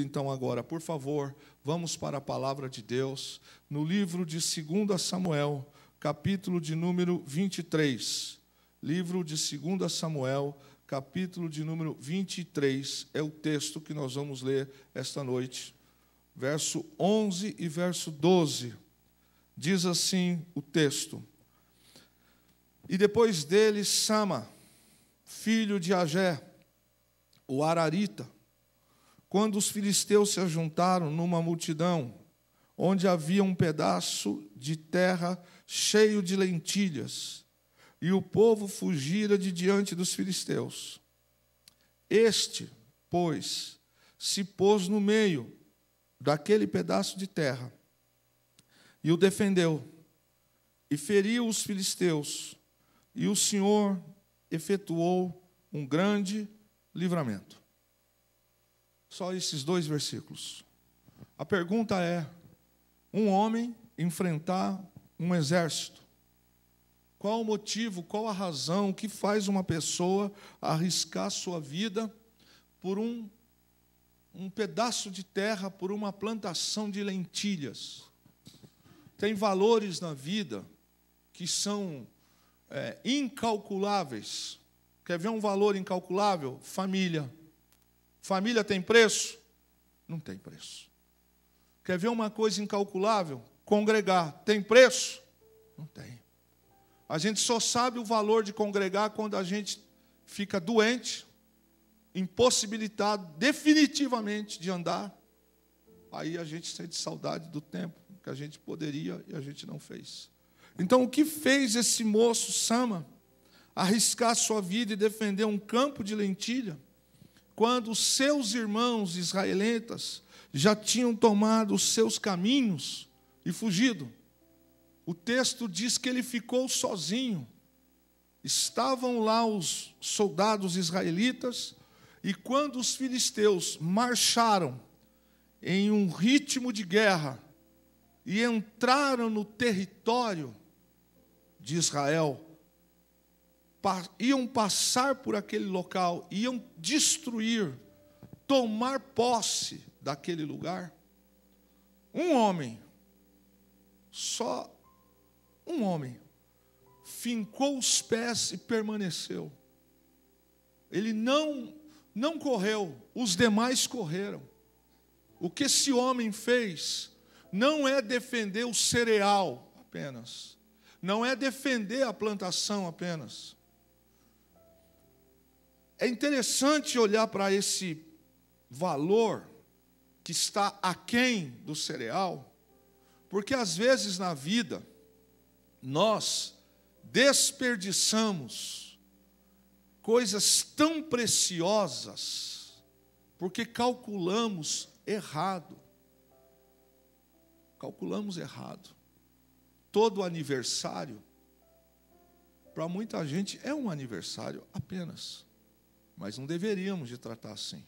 Então agora, por favor, vamos para a palavra de Deus, no livro de 2 Samuel, capítulo de número 23. Livro de 2 Samuel, capítulo de número 23, é o texto que nós vamos ler esta noite. Verso 11 e verso 12, diz assim o texto: E depois dele, Sama, filho de Agé, o Ararita, quando os filisteus se ajuntaram numa multidão, onde havia um pedaço de terra cheio de lentilhas, e o povo fugira de diante dos filisteus. Este, pois, se pôs no meio daquele pedaço de terra, e o defendeu, e feriu os filisteus, e o Senhor efetuou um grande livramento. Só esses 2 versículos. A pergunta é: um homem enfrentar um exército. Qual o motivo, qual a razão que faz uma pessoa arriscar sua vida por um pedaço de terra, por uma plantação de lentilhas? Tem valores na vida que são incalculáveis. Quer ver um valor incalculável? Família. Família tem preço? Não tem preço. Quer ver uma coisa incalculável? Congregar. Tem preço? Não tem. A gente só sabe o valor de congregar quando a gente fica doente, impossibilitado definitivamente de andar. Aí a gente sente saudade do tempo que a gente poderia e a gente não fez. Então, o que fez esse moço, Sama, arriscar sua vida e defender um campo de lentilha, quando os seus irmãos israelitas já tinham tomado os seus caminhos e fugido? O texto diz que ele ficou sozinho. Estavam lá os soldados israelitas, e quando os filisteus marcharam em um ritmo de guerra e entraram no território de Israel, iam passar por aquele local, iam destruir, tomar posse daquele lugar, um homem, só um homem, fincou os pés e permaneceu. Ele não correu, os demais correram. O que esse homem fez não é defender o cereal apenas, não é defender a plantação apenas. É interessante olhar para esse valor que está aquém do cereal, porque às vezes na vida nós desperdiçamos coisas tão preciosas porque calculamos errado. Calculamos errado. Todo aniversário, para muita gente, é um aniversário apenas. Mas não deveríamos de tratar assim.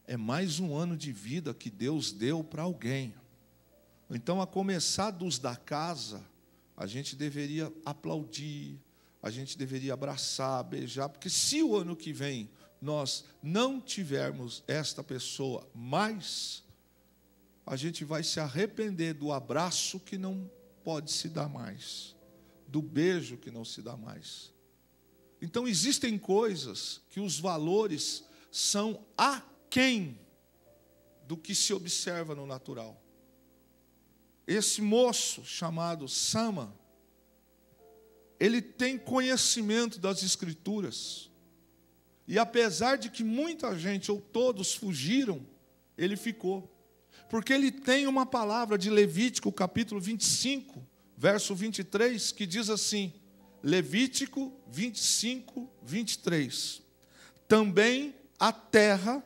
É mais um ano de vida que Deus deu para alguém. Então, a começar dos da casa, a gente deveria aplaudir, a gente deveria abraçar, beijar, porque se o ano que vem nós não tivermos esta pessoa mais, a gente vai se arrepender do abraço que não pode se dar mais, do beijo que não se dá mais. Então, existem coisas que os valores são aquém do que se observa no natural. Esse moço chamado Sama, ele tem conhecimento das Escrituras. E apesar de que muita gente, ou todos, fugiram, ele ficou. Porque ele tem uma palavra de Levítico, capítulo 25, verso 23, que diz assim: Levítico 25, 23. Também a terra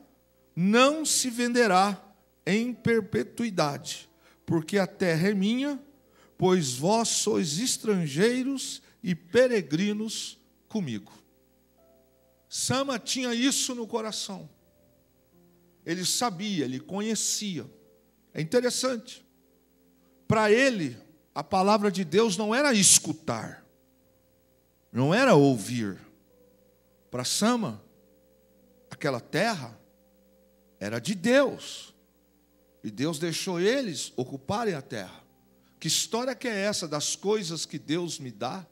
não se venderá em perpetuidade, porque a terra é minha, pois vós sois estrangeiros e peregrinos comigo. Sama tinha isso no coração. Ele sabia, ele conhecia. É interessante. Para ele, a palavra de Deus não era escutar, não era ouvir. Para Sama, aquela terra era de Deus. E Deus deixou eles ocuparem a terra. Que história que é essa das coisas que Deus me dá?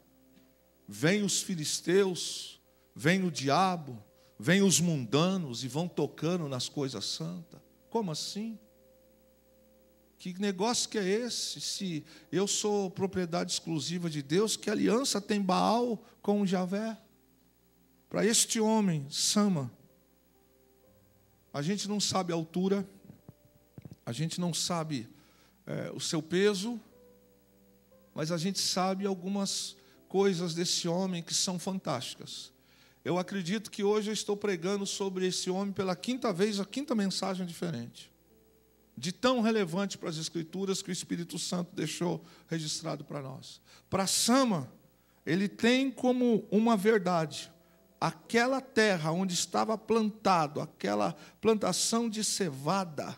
Vêm os filisteus, vem o diabo, vêm os mundanos e vão tocando nas coisas santas. Como assim? Que negócio que é esse? Se eu sou propriedade exclusiva de Deus, que aliança tem Baal com Javé? Para este homem, Sama, a gente não sabe a altura, a gente não sabe o seu peso, mas a gente sabe algumas coisas desse homem que são fantásticas. Eu acredito que hoje eu estou pregando sobre esse homem pela quinta vez, a quinta mensagem diferente. De tão relevante para as Escrituras que o Espírito Santo deixou registrado para nós. Para Sama, ele tem como uma verdade: aquela terra onde estava plantado, aquela plantação de cevada,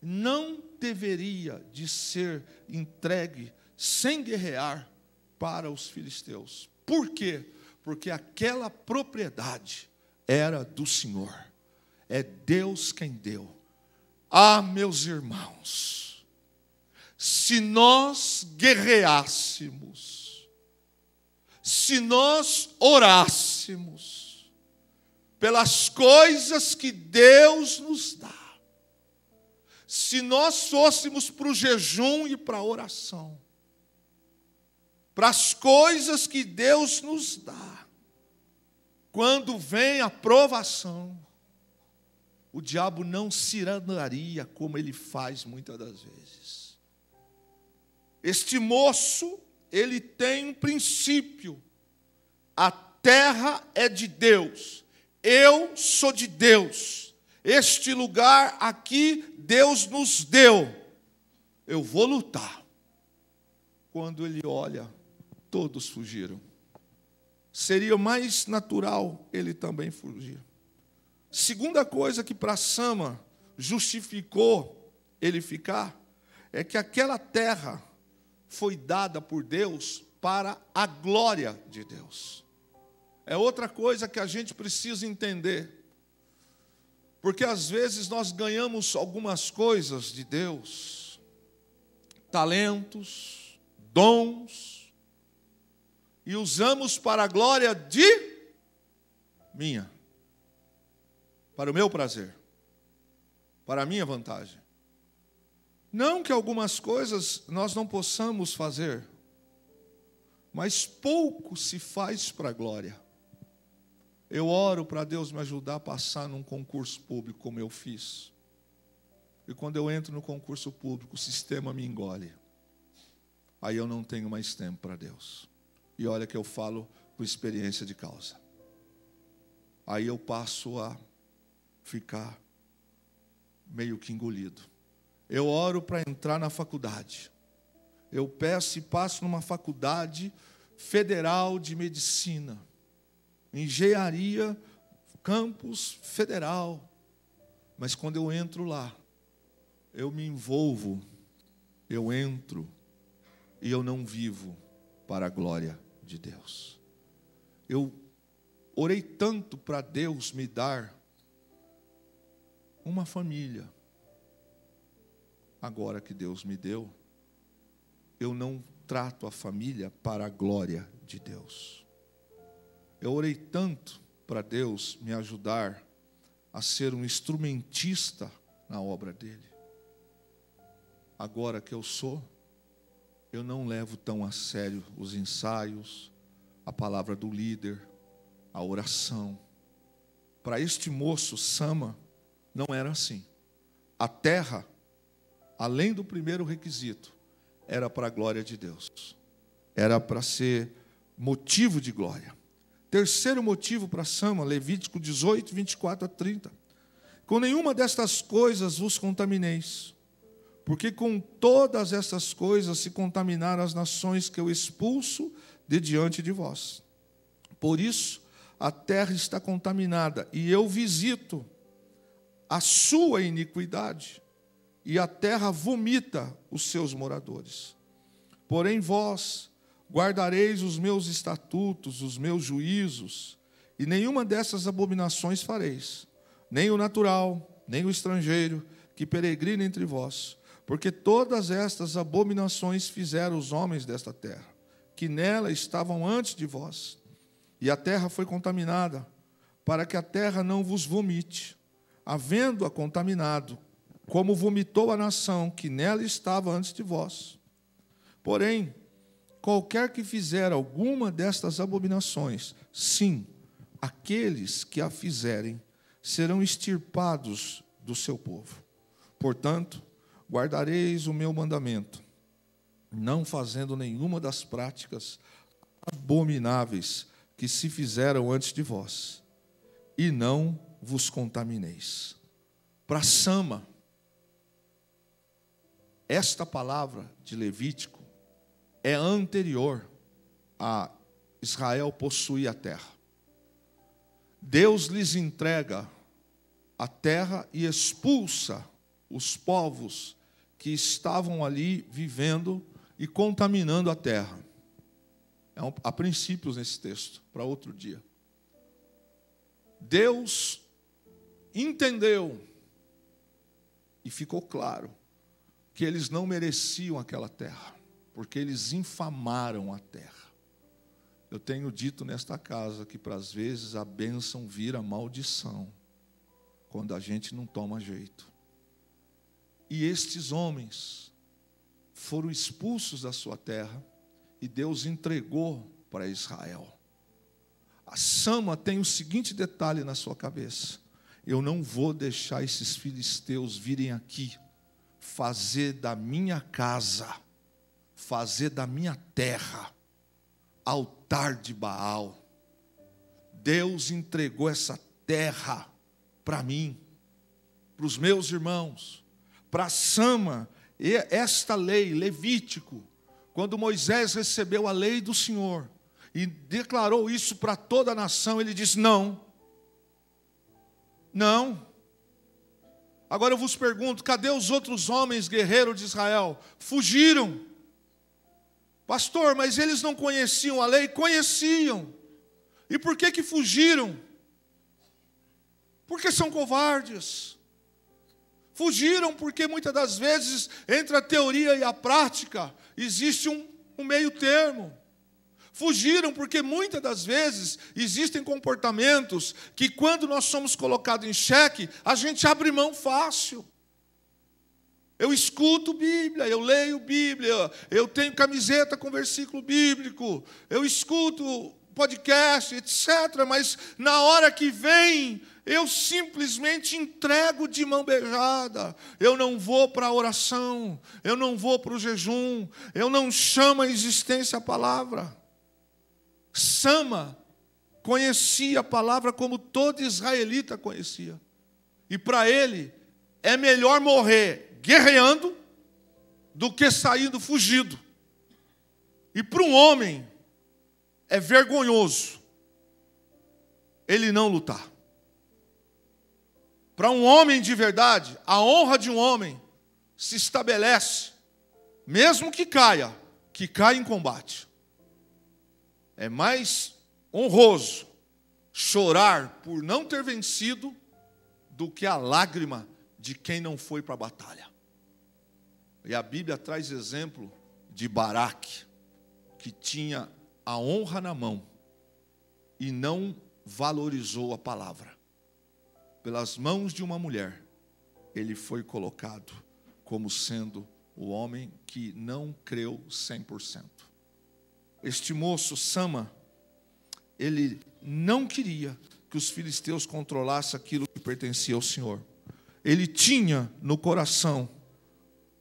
não deveria de ser entregue sem guerrear para os filisteus. Por quê? Porque aquela propriedade era do Senhor. É Deus quem deu. Ah, meus irmãos, se nós guerreássemos, se nós orássemos pelas coisas que Deus nos dá, se nós fôssemos para o jejum e para a oração, para as coisas que Deus nos dá, quando vem a provação, o diabo não se iradaria como ele faz muitas das vezes. Este moço, ele tem um princípio: a terra é de Deus, eu sou de Deus, este lugar aqui Deus nos deu, eu vou lutar. Quando ele olha, todos fugiram. Seria mais natural ele também fugir. Segunda coisa que para Sama justificou ele ficar, é que aquela terra foi dada por Deus para a glória de Deus. É outra coisa que a gente precisa entender. Porque às vezes nós ganhamos algumas coisas de Deus, talentos, dons, e usamos para a glória de minha, para o meu prazer, para a minha vantagem. Não que algumas coisas nós não possamos fazer, mas pouco se faz para a glória. Eu oro para Deus me ajudar a passar num concurso público como eu fiz. E quando eu entro no concurso público, o sistema me engole. Aí eu não tenho mais tempo para Deus. E olha que eu falo com experiência de causa. Aí eu passo a ficar meio que engolido. Eu oro para entrar na faculdade. Eu peço e passo numa faculdade federal de medicina. Engenharia, campus federal. Mas quando eu entro lá, eu me envolvo, eu entro e eu não vivo para a glória de Deus. Eu orei tanto para Deus me dar uma família. Agora que Deus me deu, eu não trato a família para a glória de Deus. Eu orei tanto para Deus me ajudar a ser um instrumentista na obra dele. Agora que eu sou, eu não levo tão a sério os ensaios, a palavra do líder, a oração. Para este moço, Sama, não era assim. A terra, além do primeiro requisito, era para a glória de Deus. Era para ser motivo de glória. Terceiro motivo para Sama, Levítico 18, 24 a 30. Com nenhuma destas coisas vos contamineis, porque com todas essas coisas se contaminaram as nações que eu expulso de diante de vós. Por isso, a terra está contaminada, e eu visito a sua iniquidade, e a terra vomita os seus moradores. Porém vós guardareis os meus estatutos, os meus juízos, e nenhuma dessas abominações fareis, nem o natural, nem o estrangeiro, que que peregrina entre vós, porque todas estas abominações fizeram os homens desta terra, que nela estavam antes de vós. E a terra foi contaminada, para que a terra não vos vomite, havendo-a contaminado, como vomitou a nação que nela estava antes de vós. Porém, qualquer que fizer alguma destas abominações, sim, aqueles que a fizerem serão extirpados do seu povo. Portanto, guardareis o meu mandamento, não fazendo nenhuma das práticas abomináveis que se fizeram antes de vós, e não vos contamineis. Para Sama, esta palavra de Levítico é anterior a Israel possuir a terra. Deus lhes entrega a terra e expulsa os povos que estavam ali vivendo e contaminando a terra. Há princípios nesse texto, para outro dia. Deus entendeu e ficou claro que eles não mereciam aquela terra, porque eles infamaram a terra. Eu tenho dito nesta casa que, para às vezes, a bênção vira maldição, quando a gente não toma jeito. E estes homens foram expulsos da sua terra, e Deus entregou para Israel. A Sama tem o seguinte detalhe na sua cabeça: eu não vou deixar esses filisteus virem aqui, fazer da minha casa, fazer da minha terra, altar de Baal. Deus entregou essa terra para mim, para os meus irmãos, para Sama. E esta lei, Levítico, quando Moisés recebeu a lei do Senhor e declarou isso para toda a nação, ele disse: não, não. Agora eu vos pergunto, cadê os outros homens guerreiros de Israel? Fugiram. Pastor, mas eles não conheciam a lei? Conheciam. E por que fugiram? Porque são covardes. Fugiram porque muitas das vezes, entre a teoria e a prática, existe um meio termo. Fugiram porque muitas das vezes existem comportamentos que, quando nós somos colocados em xeque, a gente abre mão fácil. Eu escuto Bíblia, eu leio Bíblia, eu tenho camiseta com versículo bíblico, eu escuto podcast, etc. Mas na hora que vem, eu simplesmente entrego de mão beijada. Eu não vou para a oração, eu não vou para o jejum, eu não chamo a existência a palavra. Sama conhecia a palavra como todo israelita conhecia. E para ele, é melhor morrer guerreando do que saindo fugido. E para um homem, é vergonhoso ele não lutar. Para um homem de verdade, a honra de um homem se estabelece, mesmo que caia em combate. É mais honroso chorar por não ter vencido do que a lágrima de quem não foi para a batalha. E a Bíblia traz exemplo de Baraque, que tinha a honra na mão e não valorizou a palavra. Pelas mãos de uma mulher, ele foi colocado como sendo o homem que não creu 100%. Este moço, Sama, ele não queria que os filisteus controlassem aquilo que pertencia ao Senhor. Ele tinha no coração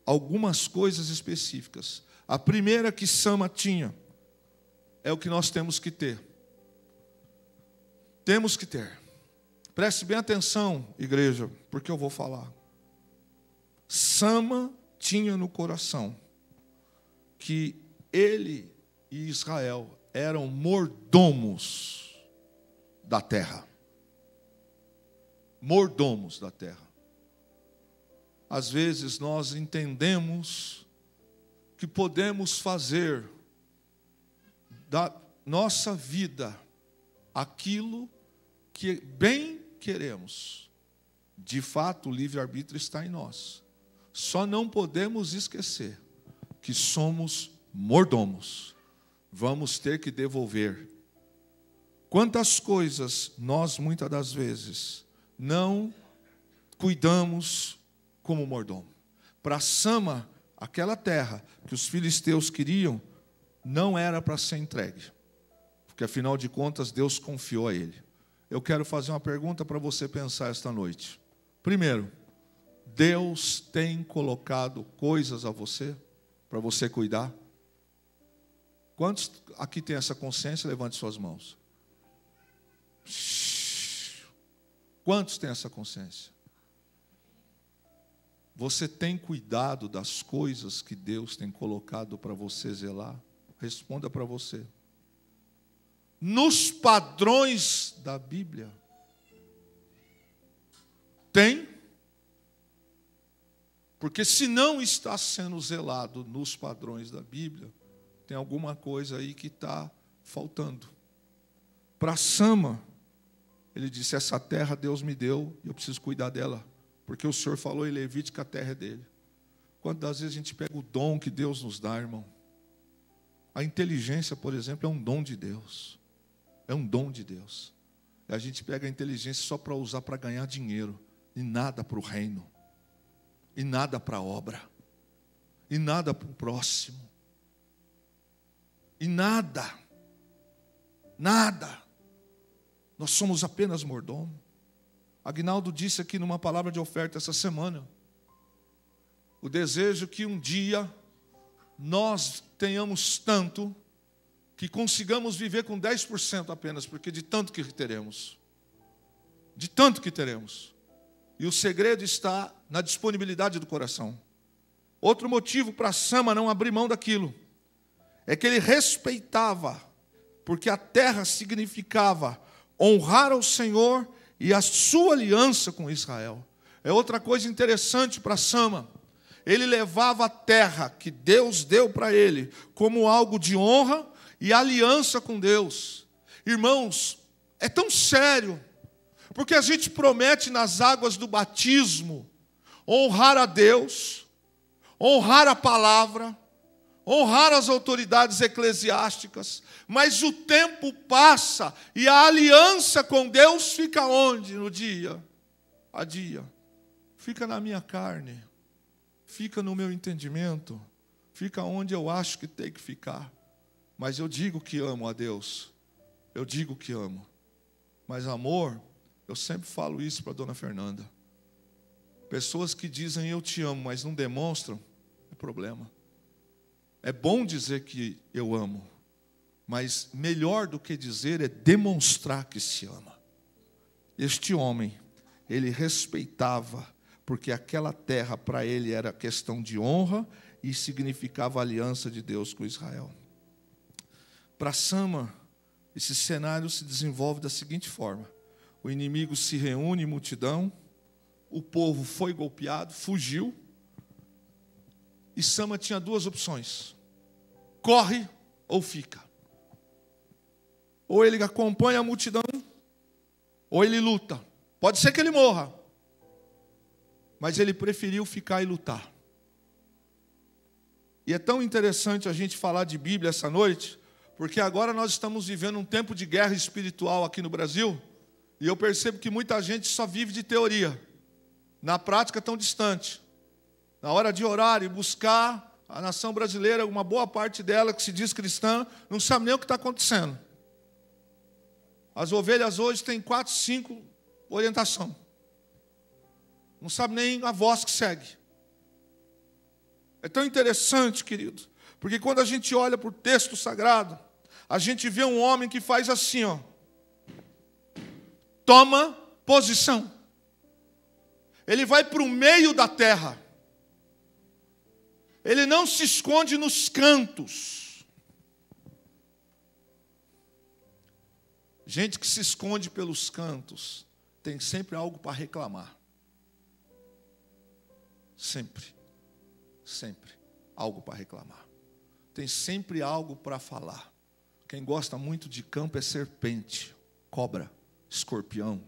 algumas coisas específicas. A primeira que Sama tinha é o que nós temos que ter. Temos que ter. Preste bem atenção, igreja, porque eu vou falar. Sama tinha no coração que ele e Israel eram mordomos da terra. Mordomos da terra. Às vezes nós entendemos que podemos fazer da nossa vida aquilo que bem queremos, De fato, o livre-arbítrio está em nós. Só não podemos esquecer que somos mordomos. Vamos ter que devolver. Quantas coisas nós, muitas das vezes, não cuidamos como mordomo. Para Sama, aquela terra que os filisteus queriam, não era para ser entregue. Porque, afinal de contas, Deus confiou a ele. Eu quero fazer uma pergunta para você pensar esta noite. Primeiro, Deus tem colocado coisas a você, para você cuidar? Quantos aqui tem essa consciência? Levante suas mãos. Quantos têm essa consciência? Você tem cuidado das coisas que Deus tem colocado para você zelar? Responda para você. Nos padrões da Bíblia, tem? Porque se não está sendo zelado nos padrões da Bíblia, tem alguma coisa aí que está faltando. Para Sama, ele disse, essa terra Deus me deu e eu preciso cuidar dela. Porque o Senhor falou em Levítico que a terra é dele. Quantas vezes a gente pega o dom que Deus nos dá, irmão? A inteligência, por exemplo, é um dom de Deus. É um dom de Deus. E a gente pega a inteligência só para usar para ganhar dinheiro. E nada para o reino. E nada para a obra. E nada para o próximo. E nada. Nada. Nós somos apenas mordomo. Aguinaldo disse aqui numa palavra de oferta essa semana. O desejo que um dia nós tenhamos tanto que consigamos viver com 10% apenas, porque de tanto que teremos. De tanto que teremos. E o segredo está na disponibilidade do coração. Outro motivo para Sama não abrir mão daquilo é que ele respeitava, porque a terra significava honrar ao Senhor e a sua aliança com Israel. É outra coisa interessante para Sama. Ele levava a terra que Deus deu para ele como algo de honra e aliança com Deus. Irmãos, é tão sério, porque a gente promete nas águas do batismo honrar a Deus, honrar a palavra, honrar as autoridades eclesiásticas, mas o tempo passa e a aliança com Deus fica onde? No dia a dia. Fica na minha carne, fica no meu entendimento, fica onde eu acho que tem que ficar. Mas eu digo que amo a Deus, eu digo que amo. Mas amor, eu sempre falo isso para a dona Fernanda. Pessoas que dizem eu te amo, mas não demonstram, é problema. É bom dizer que eu amo, mas melhor do que dizer é demonstrar que se ama. Este homem, ele respeitava, porque aquela terra para ele era questão de honra e significava a aliança de Deus com Israel. Para Sama, esse cenário se desenvolve da seguinte forma: o inimigo se reúne em multidão, o povo foi golpeado, fugiu, e Sama tinha duas opções: corre ou fica. Ou ele acompanha a multidão, ou ele luta. Pode ser que ele morra, mas ele preferiu ficar e lutar. E é tão interessante a gente falar de Bíblia essa noite, porque agora nós estamos vivendo um tempo de guerra espiritual aqui no Brasil, e eu percebo que muita gente só vive de teoria, na prática tão distante. Na hora de orar e buscar, a nação brasileira, uma boa parte dela que se diz cristã, não sabe nem o que está acontecendo. As ovelhas hoje têm 4, 5 orientação. Não sabe nem a voz que segue. É tão interessante, querido, porque quando a gente olha para o texto sagrado, a gente vê um homem que faz assim, ó. Toma posição. Ele vai para o meio da terra. Ele não se esconde nos cantos. Gente que se esconde pelos cantos tem sempre algo para reclamar. Sempre. Sempre. Algo para reclamar. Tem sempre algo para falar. Quem gosta muito de campo é serpente, cobra, escorpião.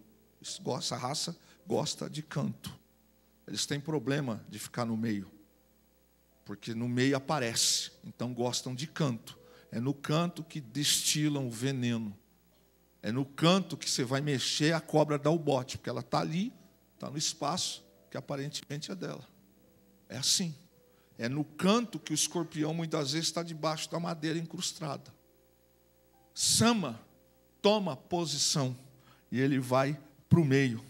Essa raça gosta de canto. Eles têm problema de ficar no meio, porque no meio aparece, então gostam de canto. É no canto que destilam o veneno. É no canto que você vai mexer, a cobra dá o bote, porque ela está ali, está no espaço que aparentemente é dela. É assim. É no canto que o escorpião muitas vezes está debaixo da madeira incrustada. Sama toma posição e ele vai para o meio.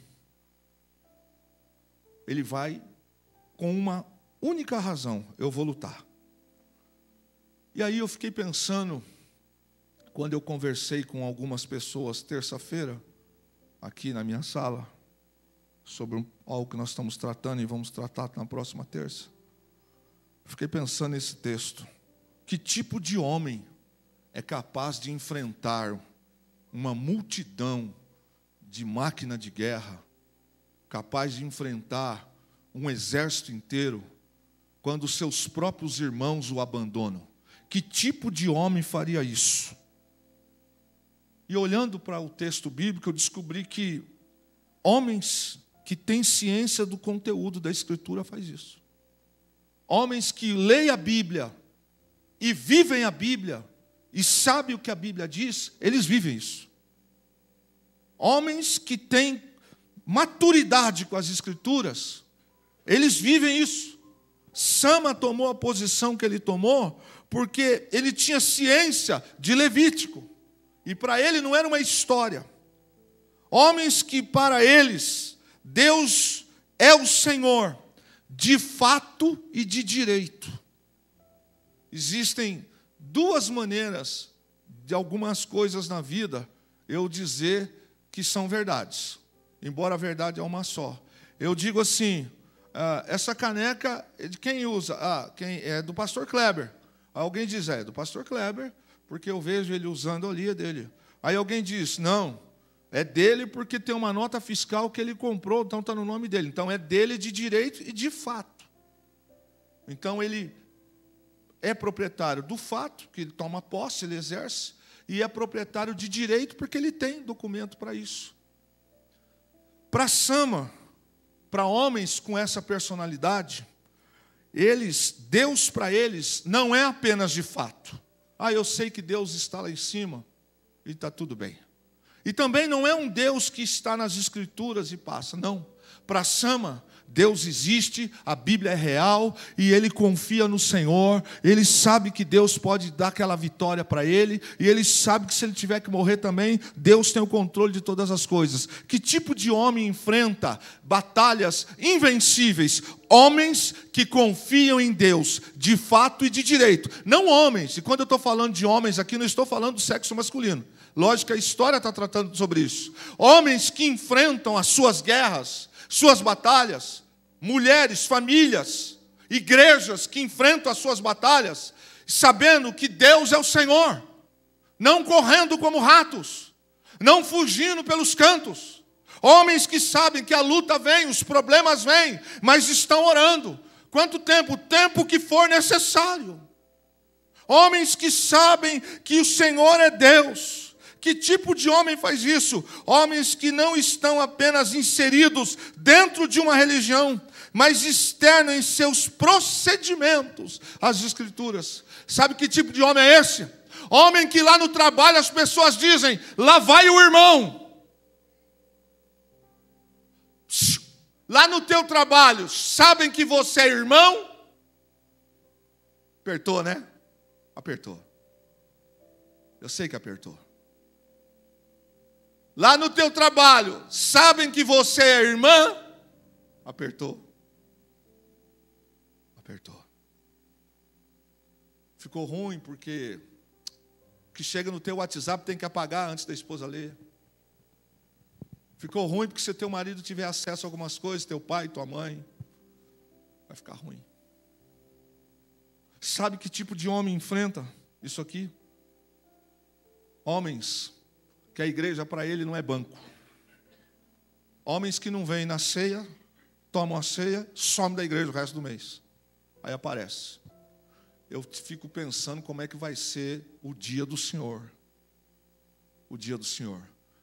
Ele vai com uma única razão: eu vou lutar. E aí eu fiquei pensando, quando eu conversei com algumas pessoas terça-feira, aqui na minha sala, sobre algo que nós estamos tratando e vamos tratar na próxima terça. Fiquei pensando nesse texto. Que tipo de homem é capaz de enfrentar uma multidão de máquina de guerra, capaz de enfrentar um exército inteiro, quando seus próprios irmãos o abandonam? Que tipo de homem faria isso? E olhando para o texto bíblico, eu descobri que homens que têm ciência do conteúdo da Escritura faz isso. Homens que leem a Bíblia e vivem a Bíblia e sabem o que a Bíblia diz, eles vivem isso. Homens que têm maturidade com as Escrituras, eles vivem isso. Sama tomou a posição que ele tomou porque ele tinha ciência de Levítico. E para ele não era uma história. Homens que para eles Deus é o Senhor, de fato e de direito. Existem duas maneiras de algumas coisas na vida eu dizer que são verdades, embora a verdade é uma só. Eu digo assim, essa caneca, de quem usa? Quem é do pastor Kleber. Alguém diz, é do pastor Kleber, porque eu vejo ele usando ali, é dele. Aí alguém diz, não, é dele porque tem uma nota fiscal que ele comprou, então está no nome dele. Então é dele de direito e de fato. Então ele é proprietário do fato, que ele toma posse, ele exerce, e é proprietário de direito porque ele tem documento para isso. Para Sama, para homens com essa personalidade, Deus para eles não é apenas de fato. Eu sei que Deus está lá em cima e está tudo bem. E também não é um Deus que está nas Escrituras e passa, não. Para Sama, Deus existe, a Bíblia é real e ele confia no Senhor. Ele sabe que Deus pode dar aquela vitória para ele e ele sabe que se ele tiver que morrer também, Deus tem o controle de todas as coisas. Que tipo de homem enfrenta batalhas invencíveis? Homens que confiam em Deus de fato e de direito. Não homens, e quando eu estou falando de homens aqui, não estou falando do sexo masculino. Lógico que a história está tratando sobre isso. Homens que enfrentam as suas guerras, suas batalhas, mulheres, famílias, igrejas que enfrentam as suas batalhas, sabendo que Deus é o Senhor, não correndo como ratos, não fugindo pelos cantos. Homens que sabem que a luta vem, os problemas vêm, mas estão orando. Quanto tempo? O tempo que for necessário. Homens que sabem que o Senhor é Deus. Que tipo de homem faz isso? Homens que não estão apenas inseridos dentro de uma religião, mas externam em seus procedimentos as Escrituras. Sabe que tipo de homem é esse? Homem que lá no trabalho as pessoas dizem, lá vai o irmão. Lá no teu trabalho, sabem que você é irmão? Apertou, né? Apertou. Eu sei que apertou. Lá no teu trabalho, sabem que você é irmã? Apertou. Apertou. Ficou ruim porque o que chega no teu WhatsApp tem que apagar antes da esposa ler. Ficou ruim porque se teu marido tiver acesso a algumas coisas, teu pai, tua mãe, vai ficar ruim. Sabe que tipo de homem enfrenta isso aqui? Homens que a igreja para ele não é banco. Homens que não vêm na ceia, tomam a ceia, somem da igreja o resto do mês. Aí aparece. Eu fico pensando como é que vai ser o dia do Senhor. O dia do Senhor.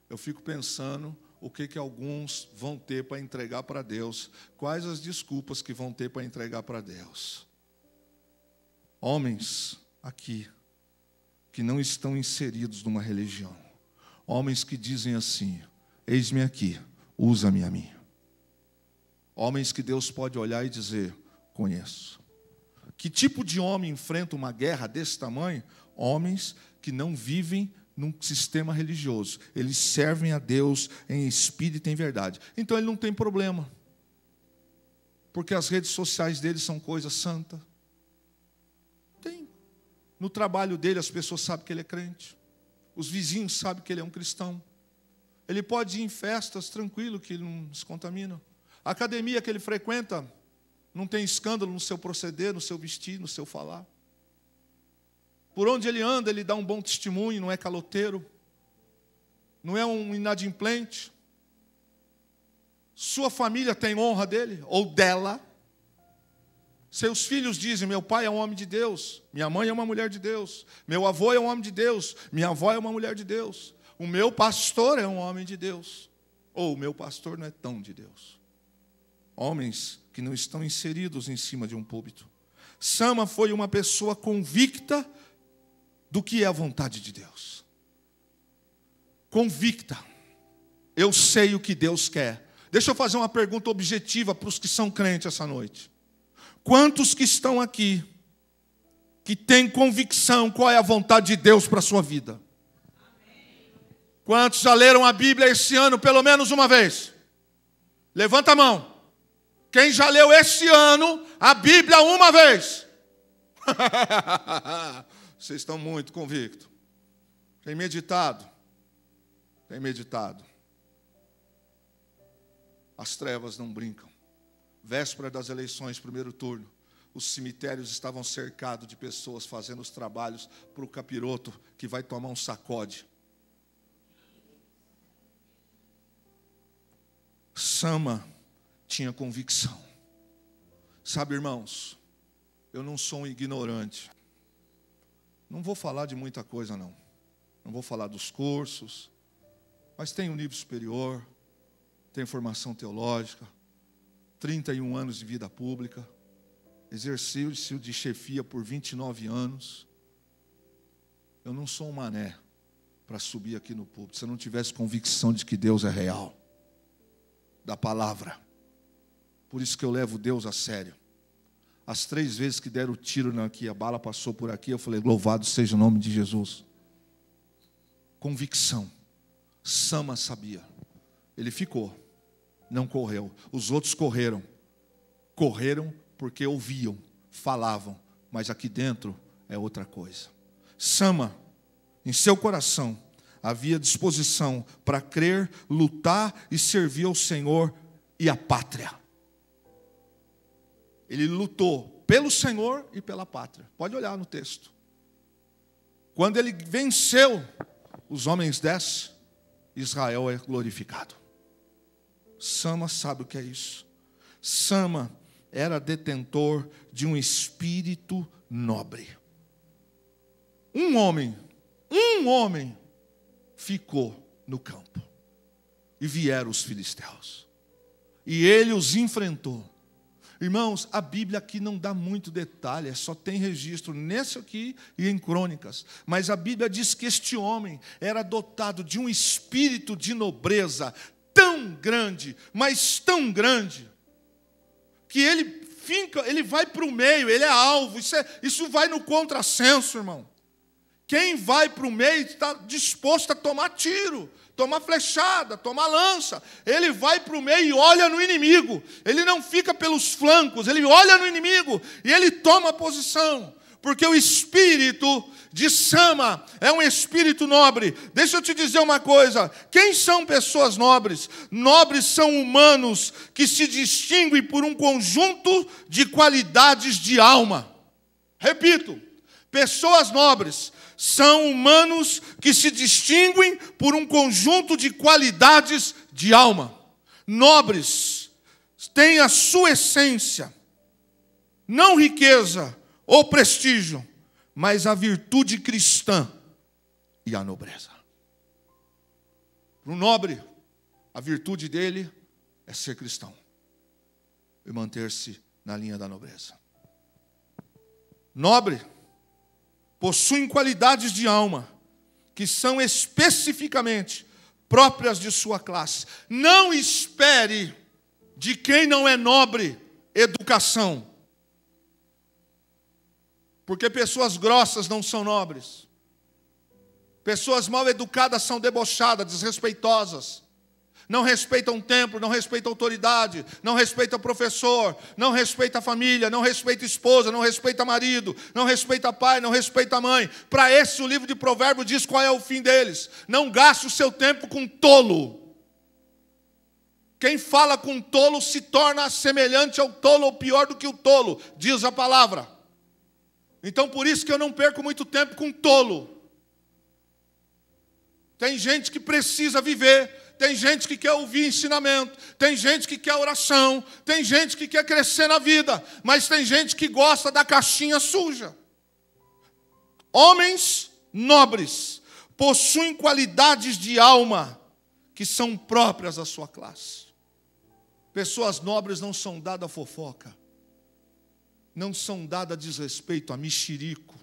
Eu fico pensando o que alguns vão ter para entregar para Deus, quais as desculpas que vão ter para entregar para Deus. Homens aqui, que não estão inseridos numa religião, homens que dizem assim: eis-me aqui, usa-me a mim. Homens que Deus pode olhar e dizer: conheço. Que tipo de homem enfrenta uma guerra desse tamanho? Homens que não vivem num sistema religioso. Eles servem a Deus em espírito e em verdade. Então ele não tem problema. Porque as redes sociais dele são coisa santa. Tem. No trabalho dele as pessoas sabem que ele é crente. Os vizinhos sabem que ele é um cristão. Ele pode ir em festas tranquilo, que ele não se contamina. A academia que ele frequenta não tem escândalo no seu proceder, no seu vestir, no seu falar. Por onde ele anda, ele dá um bom testemunho, não é caloteiro, não é um inadimplente. Sua família tem honra dele, ou dela. Seus filhos dizem: meu pai é um homem de Deus, minha mãe é uma mulher de Deus, meu avô é um homem de Deus, minha avó é uma mulher de Deus, o meu pastor é um homem de Deus, ou o meu pastor não é tão de Deus. Homens que não estão inseridos em cima de um púlpito. Sama foi uma pessoa convicta do que é a vontade de Deus. Convicta. Eu sei o que Deus quer. Deixa eu fazer uma pergunta objetiva para os que são crentes essa noite. Quantos que estão aqui, que têm convicção qual é a vontade de Deus para a sua vida? Quantos já leram a Bíblia esse ano pelo menos uma vez? Levanta a mão. Quem já leu esse ano a Bíblia uma vez? Vocês estão muito convictos. Tem meditado. Tem meditado. As trevas não brincam. Véspera das eleições, primeiro turno, os cemitérios estavam cercados de pessoas fazendo os trabalhos para o capiroto que vai tomar um sacode. Sama tinha convicção. Sabe, irmãos, eu não sou um ignorante. Não vou falar de muita coisa, não. Não vou falar dos cursos, mas tenho um nível superior, tenho formação teológica, 31 anos de vida pública, exercício de chefia por 29 anos. Eu não sou um mané para subir aqui no púlpito se eu não tivesse convicção de que Deus é real, da palavra. Por isso que eu levo Deus a sério. As 3 vezes que deram o tiro aqui, a bala passou por aqui, eu falei: louvado seja o nome de Jesus. Convicção. Sama sabia. Ele ficou, não correu. Os outros correram. Correram porque ouviam, falavam, mas aqui dentro é outra coisa. Sama, em seu coração, havia disposição para crer, lutar e servir ao Senhor e à pátria. Ele lutou pelo Senhor e pela pátria. Pode olhar no texto. Quando ele venceu, os homens descem, Israel é glorificado. Sama sabe o que é isso. Sama era detentor de um espírito nobre. Um homem ficou no campo. E vieram os filisteus. E ele os enfrentou. Irmãos, a Bíblia aqui não dá muito detalhe, só tem registro nesse aqui e em Crônicas. Mas a Bíblia diz que este homem era dotado de um espírito de nobreza tão grande, mas tão grande, que ele vai para o meio, ele é alvo. Isso vai no contrassenso, irmão. Quem vai para o meio está disposto a tomar tiro, tomar flechada, tomar lança. Ele vai para o meio e olha no inimigo. Ele não fica pelos flancos, ele olha no inimigo e ele toma posição. Porque o espírito de Sama é um espírito nobre. Deixa eu te dizer uma coisa. Quem são pessoas nobres? Nobres são humanos que se distinguem por um conjunto de qualidades de alma. Repito, pessoas nobres são humanos que se distinguem por um conjunto de qualidades de alma. Nobres têm a sua essência, não riqueza ou prestígio, mas a virtude cristã e a nobreza. Para o nobre, A virtude dele é ser cristão e manter-se na linha da nobreza. Nobre possuem qualidades de alma que são especificamente próprias de sua classe. Não espere de quem não é nobre educação. Porque pessoas grossas não são nobres. Pessoas mal educadas são debochadas, desrespeitosas. Não respeitam o templo, não respeitam a autoridade, não respeitam o professor, não respeitam a família, não respeitam a esposa, não respeitam o marido, não respeitam pai, não respeitam a mãe. Para esse o livro de Provérbios diz qual é o fim deles. Não gaste o seu tempo com tolo. Quem fala com tolo se torna semelhante ao tolo ou pior do que o tolo, diz a palavra. Então por isso que eu não perco muito tempo com tolo. Tem gente que precisa viver. Tem gente que quer ouvir ensinamento, tem gente que quer oração, tem gente que quer crescer na vida, mas tem gente que gosta da caixinha suja. Homens nobres possuem qualidades de alma que são próprias da sua classe. Pessoas nobres não são dadas a fofoca, não são dadas a desrespeito, a mexerico.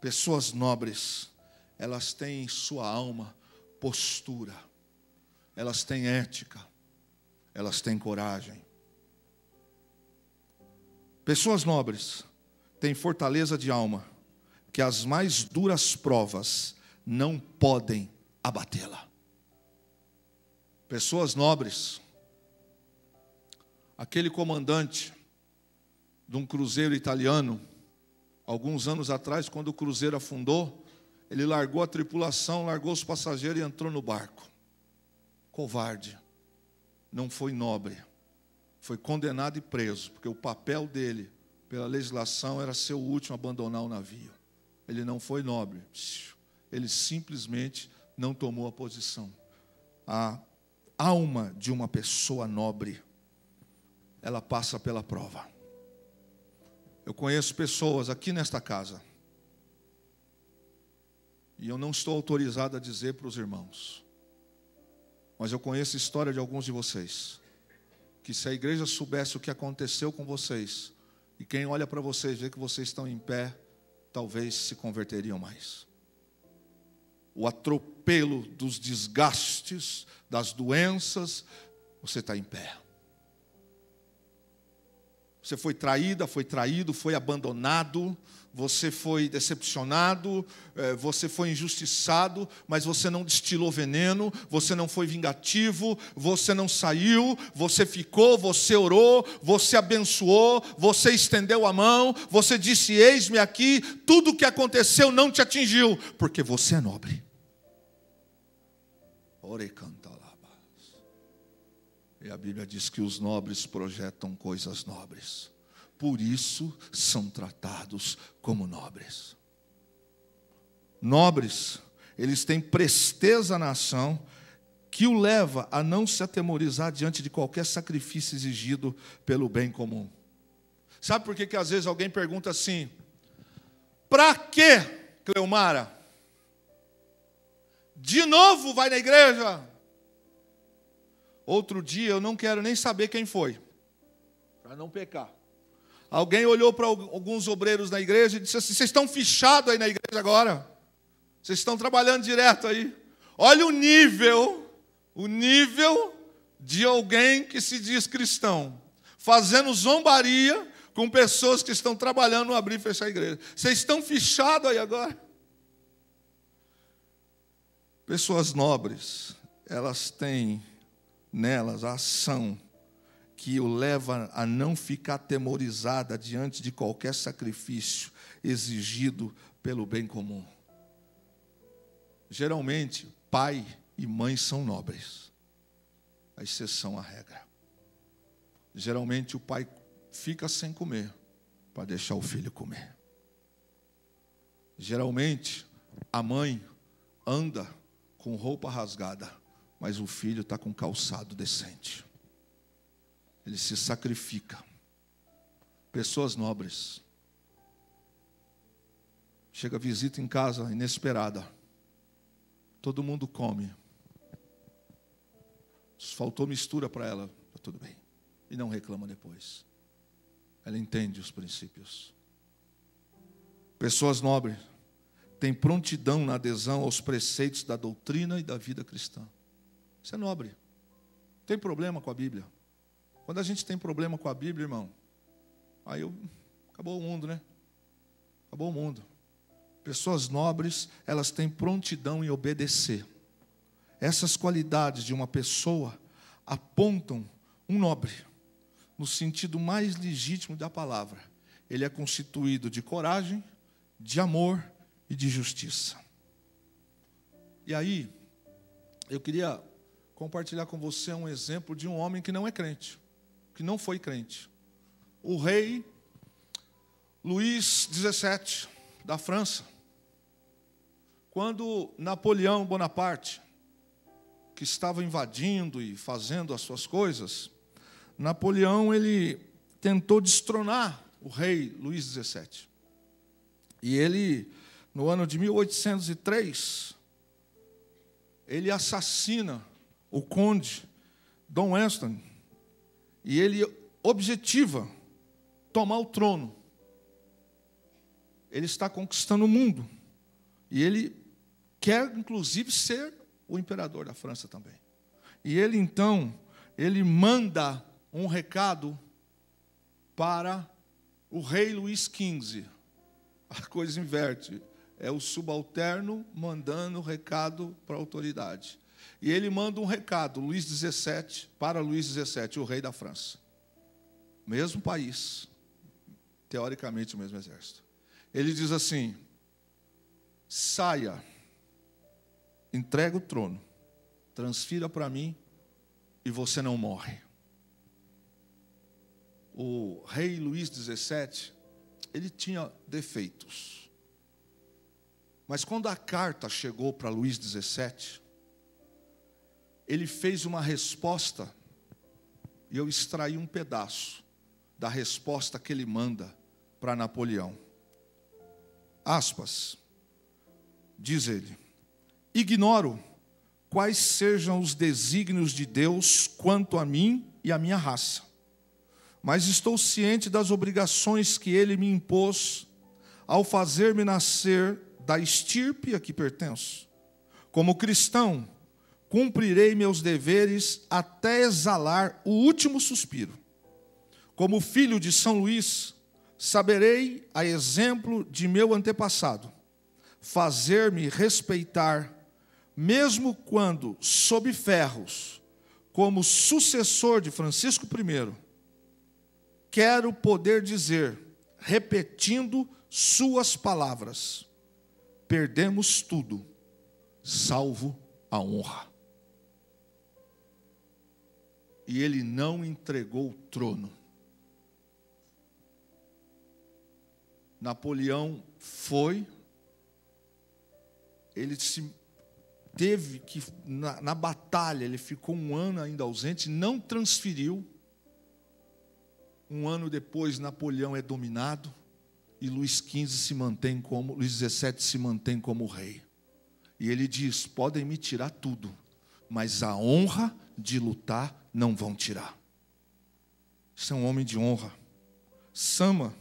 Pessoas nobres, elas têm em sua alma postura. Elas têm ética, elas têm coragem. Pessoas nobres têm fortaleza de alma, que as mais duras provas não podem abatê-la. Pessoas nobres, aquele comandante de um cruzeiro italiano, alguns anos atrás, quando o cruzeiro afundou, ele largou a tripulação, largou os passageiros e entrou no barco. Covarde, não foi nobre, foi condenado e preso, porque o papel dele, pela legislação, era ser o último a abandonar o navio. Ele não foi nobre, ele simplesmente não tomou a posição. A alma de uma pessoa nobre, ela passa pela prova. Eu conheço pessoas aqui nesta casa, e eu não estou autorizado a dizer para os irmãos, mas eu conheço a história de alguns de vocês, que se a igreja soubesse o que aconteceu com vocês, e quem olha para vocês vê que vocês estão em pé, talvez se converteriam mais. O atropelo dos desgastes, das doenças, você está em pé. Você foi traída, foi traído, foi abandonado, você foi decepcionado, você foi injustiçado, mas você não destilou veneno, você não foi vingativo, você não saiu, você ficou, você orou, você abençoou, você estendeu a mão, você disse, eis-me aqui, tudo o que aconteceu não te atingiu, porque você é nobre. Ore canta. E a Bíblia diz que os nobres projetam coisas nobres. Por isso são tratados como nobres. Nobres, eles têm presteza na ação que o leva a não se atemorizar diante de qualquer sacrifício exigido pelo bem comum. Sabe por que às vezes alguém pergunta assim, para que, Cleomara? De novo vai na igreja? Outro dia, eu não quero nem saber quem foi, para não pecar. Alguém olhou para alguns obreiros na igreja e disse assim, vocês estão fichados aí na igreja agora? Vocês estão trabalhando direto aí? Olha o nível de alguém que se diz cristão, fazendo zombaria com pessoas que estão trabalhando no abrir e fechar a igreja. Vocês estão fichados aí agora? Pessoas nobres, elas têm nelas a ação que o leva a não ficar atemorizada diante de qualquer sacrifício exigido pelo bem comum. Geralmente, pai e mãe são nobres, a exceção à regra. Geralmente o pai fica sem comer para deixar o filho comer. Geralmente a mãe anda com roupa rasgada, mas o filho está com calçado decente. Ele se sacrifica. Pessoas nobres. Chega visita em casa, inesperada. Todo mundo come. Se faltou mistura para ela, está tudo bem. E não reclama depois. Ela entende os princípios. Pessoas nobres têm prontidão na adesão aos preceitos da doutrina e da vida cristã. Isso é nobre. Tem problema com a Bíblia. Quando a gente tem problema com a Bíblia, irmão, aí acabou o mundo, né? Acabou o mundo. Pessoas nobres, elas têm prontidão em obedecer. Essas qualidades de uma pessoa apontam um nobre, no sentido mais legítimo da palavra. Ele é constituído de coragem, de amor e de justiça. E aí, eu queria compartilhar com você um exemplo de um homem que não é crente, que não foi crente. O rei Luís XVII, da França. Quando Napoleão Bonaparte, que estava invadindo e fazendo as suas coisas, Napoleão ele tentou destronar o rei Luís XVII. E ele, no ano de 1803, ele assassina o conde Dom Weston, e ele objetiva tomar o trono. Ele está conquistando o mundo, e ele quer, inclusive, ser o imperador da França também. E ele, então, ele manda um recado para o rei Luís XV. A coisa inverte. É o subalterno mandando recado para a autoridade. E ele manda um recado, Luís XVII, para Luís XVII, o rei da França. Mesmo país, teoricamente o mesmo exército. Ele diz assim: saia, entrega o trono, transfira para mim e você não morre. O rei Luís XVII, ele tinha defeitos. Mas quando a carta chegou para Luís XVII, ele fez uma resposta, e eu extraí um pedaço da resposta que ele manda para Napoleão. Aspas, diz ele: ignoro quais sejam os desígnios de Deus quanto a mim e a minha raça, mas estou ciente das obrigações que ele me impôs ao fazer-me nascer da estirpe a que pertenço. Como cristão, cumprirei meus deveres até exalar o último suspiro. Como filho de São Luís, saberei, a exemplo de meu antepassado, fazer-me respeitar, mesmo quando, sob ferros, como sucessor de Francisco I, quero poder dizer, repetindo suas palavras: perdemos tudo, salvo a honra. E ele não entregou o trono. Napoleão foi, ele teve que, na batalha, ele ficou um ano ainda ausente, não transferiu. Um ano depois, Napoleão é dominado, e Luís XV se mantém como, Luís XVII se mantém como rei. E ele diz: podem me tirar tudo, mas a honra de lutar não vão tirar. Isso é um homem de honra. Sama,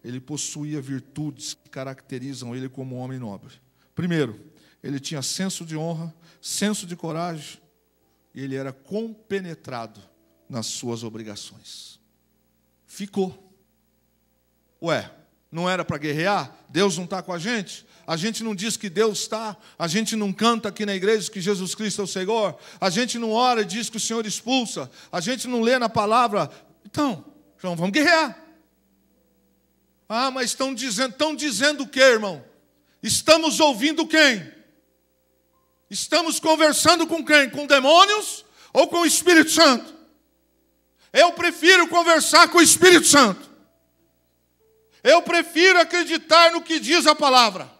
ele possuía virtudes que caracterizam ele como um homem nobre. Primeiro, ele tinha senso de honra, senso de coragem, e ele era compenetrado nas suas obrigações. Ficou. Ué, não era para guerrear? Deus não está com a gente? A gente não diz que Deus está? A gente não canta aqui na igreja que Jesus Cristo é o Senhor? A gente não ora e diz que o Senhor expulsa? A gente não lê na palavra? Então vamos guerrear. Ah, mas estão dizendo o quê, irmão? Estamos ouvindo quem? Estamos conversando com quem? Com demônios ou com o Espírito Santo? Eu prefiro conversar com o Espírito Santo. Eu prefiro acreditar no que diz a palavra.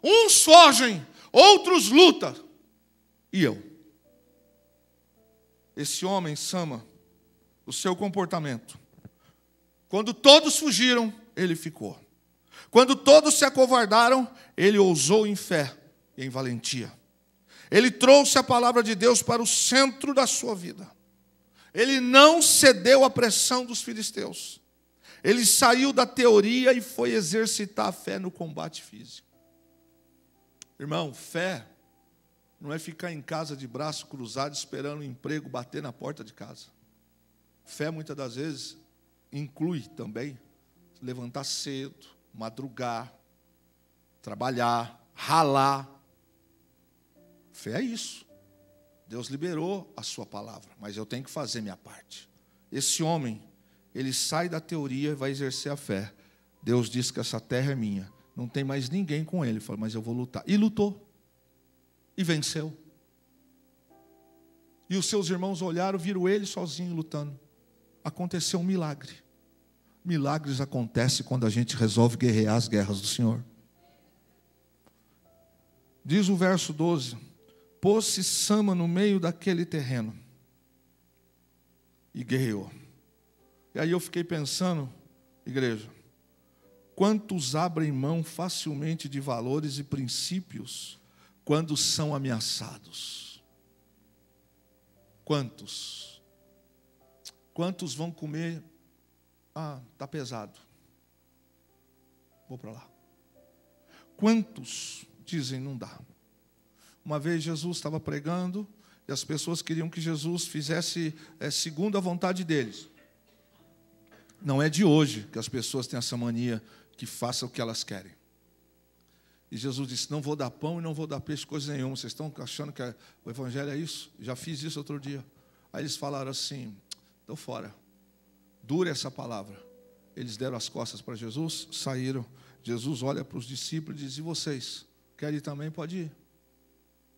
Uns fogem, outros lutam. E eu? Esse homem, Sama, o seu comportamento. Quando todos fugiram, ele ficou. Quando todos se acovardaram, ele ousou em fé e em valentia. Ele trouxe a palavra de Deus para o centro da sua vida. Ele não cedeu à pressão dos filisteus. Ele saiu da teoria e foi exercitar a fé no combate físico. Irmão, fé não é ficar em casa de braço cruzado esperando o emprego bater na porta de casa. Fé, muitas das vezes, inclui também levantar cedo, madrugar, trabalhar, ralar. Fé é isso. Deus liberou a sua palavra, mas eu tenho que fazer minha parte. Esse homem, ele sai da teoria e vai exercer a fé. Deus disse que essa terra é minha. Não tem mais ninguém com ele. Ele falou, mas eu vou lutar. E lutou. E venceu. E os seus irmãos olharam, viram ele sozinho lutando. Aconteceu um milagre. Milagres acontecem quando a gente resolve guerrear as guerras do Senhor. Diz o verso 12: pôs-se Sama no meio daquele terreno e guerreou. E aí eu fiquei pensando, igreja, quantos abrem mão facilmente de valores e princípios quando são ameaçados? Quantos? Quantos vão comer? Ah, está pesado. Vou para lá. Quantos dizem não dá? Uma vez Jesus estava pregando e as pessoas queriam que Jesus fizesse segundo a vontade deles. Não é de hoje que as pessoas têm essa mania que façam o que elas querem. E Jesus disse, não vou dar pão e não vou dar peixe, coisa nenhuma. Vocês estão achando que o evangelho é isso? Já fiz isso outro dia. Aí eles falaram assim, estou fora. Dura essa palavra. Eles deram as costas para Jesus, saíram. Jesus olha para os discípulos e diz, e vocês? Querem ir também? Pode ir.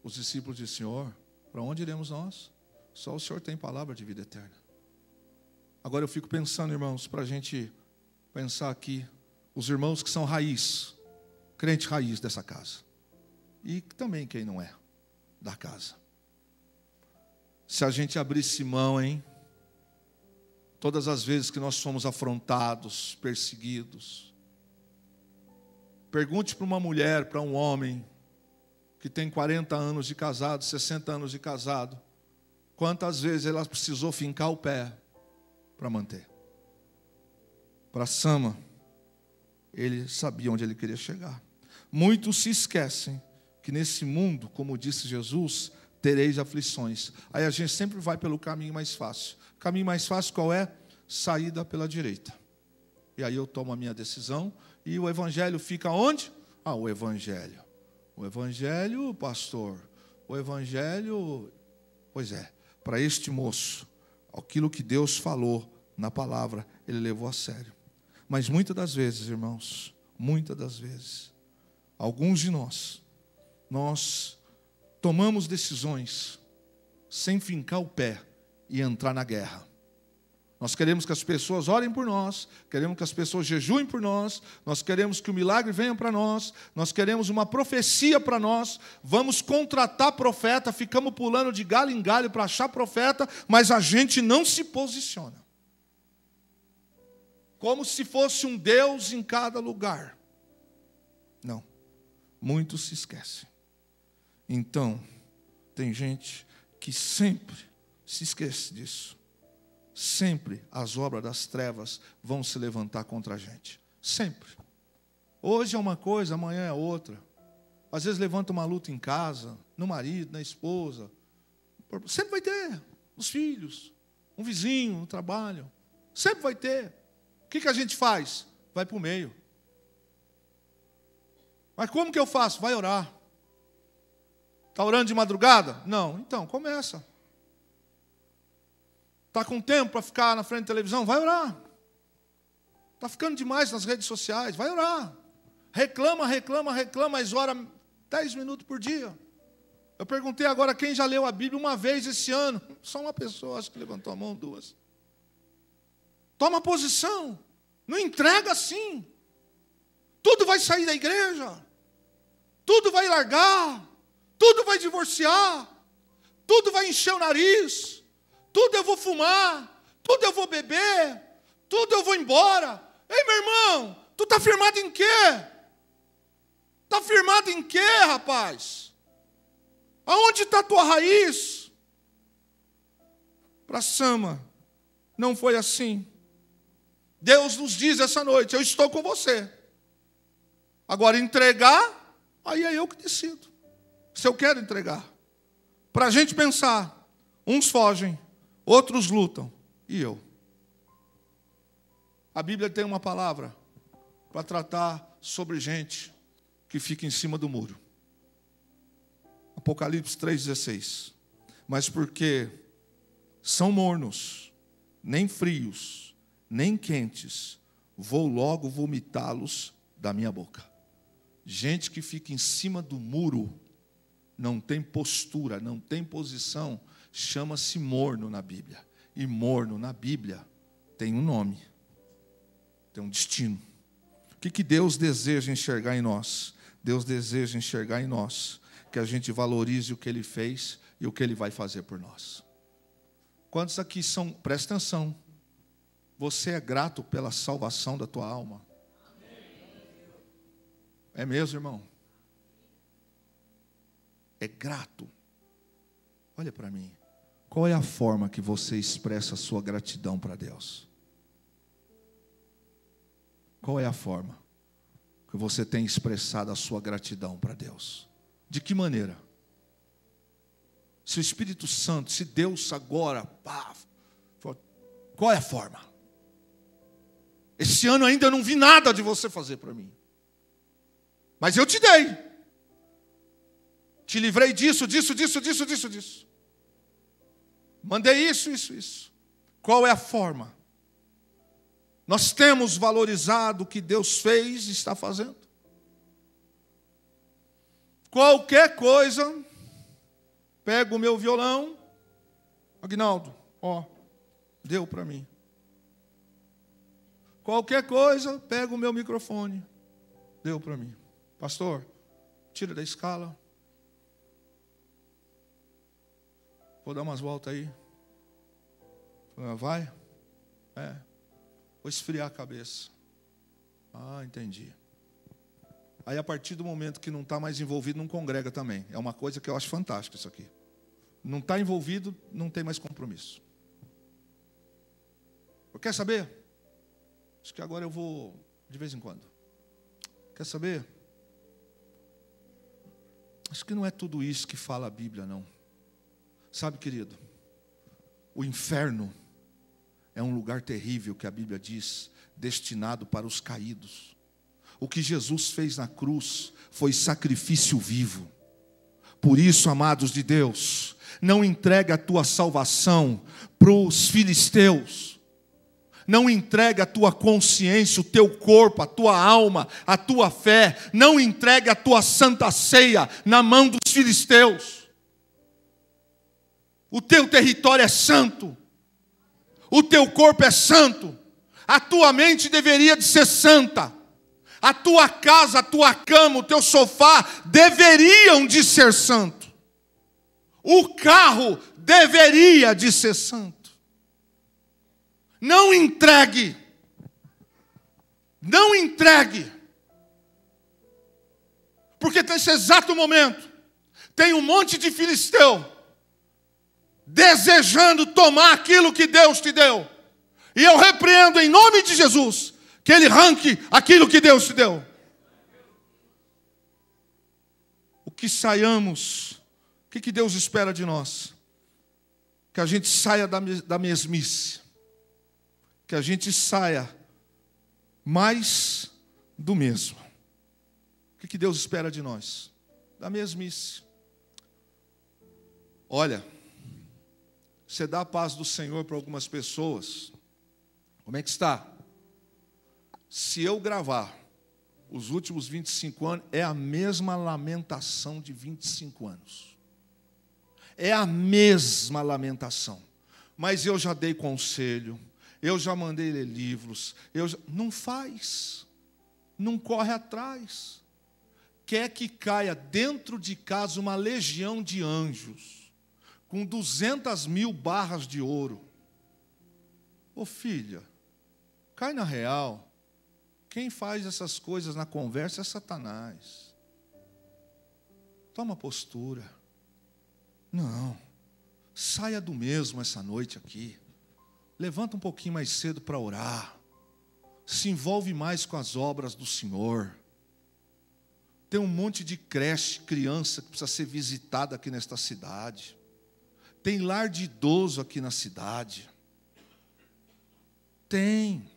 Os discípulos dizem, Senhor, para onde iremos nós? Só o Senhor tem palavra de vida eterna. Agora eu fico pensando, irmãos, para a gente pensar aqui, os irmãos que são raiz, crente raiz dessa casa. E também quem não é da casa. Se a gente abrisse mão, hein? Todas as vezes que nós fomos afrontados, perseguidos. Pergunte para uma mulher, para um homem, que tem 40 anos de casado, 60 anos de casado, quantas vezes ela precisou fincar o pé para manter. Para Sama, ele sabia onde ele queria chegar. Muitos se esquecem que nesse mundo, como disse Jesus, tereis aflições. Aí a gente sempre vai pelo caminho mais fácil. O caminho mais fácil qual é? Saída pela direita. E aí eu tomo a minha decisão e o evangelho fica onde? Ah, o evangelho. O evangelho, pastor, o evangelho, pois é, para este moço, aquilo que Deus falou na palavra, ele levou a sério. Mas muitas das vezes, irmãos, muitas das vezes, alguns de nós tomamos decisões sem fincar o pé e entrar na guerra. Nós queremos que as pessoas orem por nós, queremos que as pessoas jejuem por nós, nós queremos que o milagre venha para nós queremos uma profecia para nós, vamos contratar profeta, ficamos pulando de galho em galho para achar profeta, mas a gente não se posiciona. Como se fosse um Deus em cada lugar. Não, muitos se esquecem. Então, tem gente que sempre se esquece disso. Sempre as obras das trevas vão se levantar contra a gente. Sempre. Hoje é uma coisa, amanhã é outra. Às vezes levanta uma luta em casa, no marido, na esposa. Sempre vai ter. Os filhos, um vizinho, no trabalho. Sempre vai ter. O que a gente faz? Vai para o meio. Mas como que eu faço? Vai orar. Está orando de madrugada? Não. Então, começa. Está com tempo para ficar na frente da televisão? Vai orar. Está ficando demais nas redes sociais? Vai orar. Reclama, mas ora 10 minutos por dia. Eu perguntei agora quem já leu a Bíblia uma vez esse ano. Só uma pessoa, acho que levantou a mão, 2. Toma posição. Não entrega assim. Tudo vai sair da igreja. Tudo vai largar. Tudo vai divorciar. Tudo vai encher o nariz. Tudo eu vou fumar, tudo eu vou beber, tudo eu vou embora. Ei, meu irmão, tu está firmado em quê? Está firmado em quê, rapaz? Aonde está a tua raiz? Para Sama, não foi assim. Deus nos diz essa noite: eu estou com você. Agora, entregar, aí é eu que decido. Se eu quero entregar. Para a gente pensar, uns fogem, outros lutam, e eu? A Bíblia tem uma palavra para tratar sobre gente que fica em cima do muro. Apocalipse 3,16. Mas porque são mornos, nem frios, nem quentes, vou logo vomitá-los da minha boca. Gente que fica em cima do muro, não tem postura, não tem posição, chama-se morno na Bíblia. E morno na Bíblia tem um nome, tem um destino. O que Deus deseja enxergar em nós? Deus deseja enxergar em nós que a gente valorize o que Ele fez e o que Ele vai fazer por nós. Quantos aqui são, presta atenção, você é grato pela salvação da tua alma? É mesmo, irmão? É grato? Olha para mim. Qual é a forma que você expressa a sua gratidão para Deus? Qual é a forma que você tem expressado a sua gratidão para Deus? De que maneira? Se o Espírito Santo, se Deus agora, qual é a forma? Esse ano ainda eu não vi nada de você fazer para mim. Mas eu te dei. Te livrei disso. Mandei isso. Qual é a forma? Nós temos valorizado o que Deus fez e está fazendo. Qualquer coisa, pego o meu violão, Aguinaldo, deu para mim. Qualquer coisa, pego o meu microfone, deu para mim. Pastor, tira da escala. Vou dar umas voltas aí. Vai? Vou esfriar a cabeça. Entendi. Aí a partir do momento que não está mais envolvido, não congrega também. É uma coisa que eu acho fantástica isso aqui. Não está envolvido, não tem mais compromisso. Quer saber? Acho que agora eu vou de vez em quando. Quer saber? Acho que não é tudo isso que fala a Bíblia, não. Sabe, querido, o inferno é um lugar terrível que a Bíblia diz, destinado para os caídos. O que Jesus fez na cruz foi sacrifício vivo. Por isso, amados de Deus, não entregue a tua salvação para os filisteus. Não entregue a tua consciência, o teu corpo, a tua alma, a tua fé. Não entregue a tua santa ceia na mão dos filisteus. O teu território é santo. O teu corpo é santo. A tua mente deveria de ser santa. A tua casa, a tua cama, o teu sofá deveriam de ser santo. O carro deveria de ser santo. Não entregue. Não entregue. Porque nesse exato momento tem um monte de filisteu desejando tomar aquilo que Deus te deu. E eu repreendo em nome de Jesus que ele arranque aquilo que Deus te deu. O que saiamos, o que Deus espera de nós? Que a gente saia da mesmice. Que a gente saia mais do mesmo. O que Deus espera de nós? Da mesmice. Olha, você dá a paz do Senhor para algumas pessoas. Como é que está? Se eu gravar os últimos 25 anos, é a mesma lamentação de 25 anos. É a mesma lamentação. Mas eu já dei conselho. Eu já mandei ler livros. Não faz. Não corre atrás. Quer que caia dentro de casa uma legião de anjos com 200.000 barras de ouro. Ô filha, cai na real. Quem faz essas coisas na conversa é Satanás. Toma postura. Não. Saia do mesmo essa noite aqui. Levanta um pouquinho mais cedo para orar. Se envolve mais com as obras do Senhor. Tem um monte de creche, criança que precisa ser visitada aqui nesta cidade. Tem lar de idoso aqui na cidade. Tem